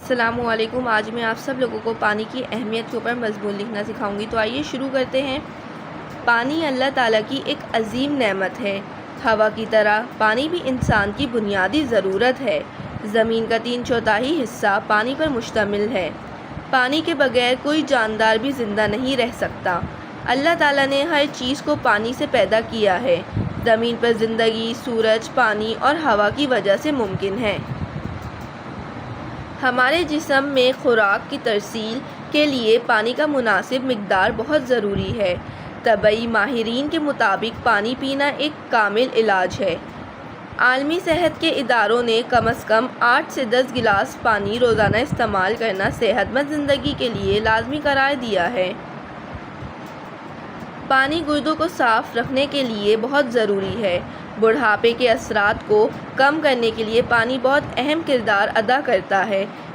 السلام علیکم۔ آج میں آپ سب لوگوں کو پانی کی اہمیت کے اوپر مضمون لکھنا سکھاؤں گی، تو آئیے شروع کرتے ہیں۔ پانی اللہ تعالیٰ کی ایک عظیم نعمت ہے۔ ہوا کی طرح پانی بھی انسان کی بنیادی ضرورت ہے۔ زمین کا 3/4 حصہ پانی پر مشتمل ہے۔ پانی کے بغیر کوئی جاندار بھی زندہ نہیں رہ سکتا۔ اللہ تعالیٰ نے ہر چیز کو پانی سے پیدا کیا ہے۔ زمین پر زندگی سورج، پانی اور ہوا کی وجہ سے ممکن ہے۔ ہمارے جسم میں خوراک کی ترسیل کے لیے پانی کا مناسب مقدار بہت ضروری ہے۔ طبی ماہرین کے مطابق پانی پینا ایک کامل علاج ہے۔ عالمی صحت کے اداروں نے کم از کم 8 سے 10 گلاس پانی روزانہ استعمال کرنا صحت مند زندگی کے لیے لازمی قرار دیا ہے۔ پانی گردوں کو صاف رکھنے کے لیے بہت ضروری ہے۔ بڑھاپے کے اثرات کو کم کرنے کے لیے پانی بہت اہم کردار ادا کرتا ہے۔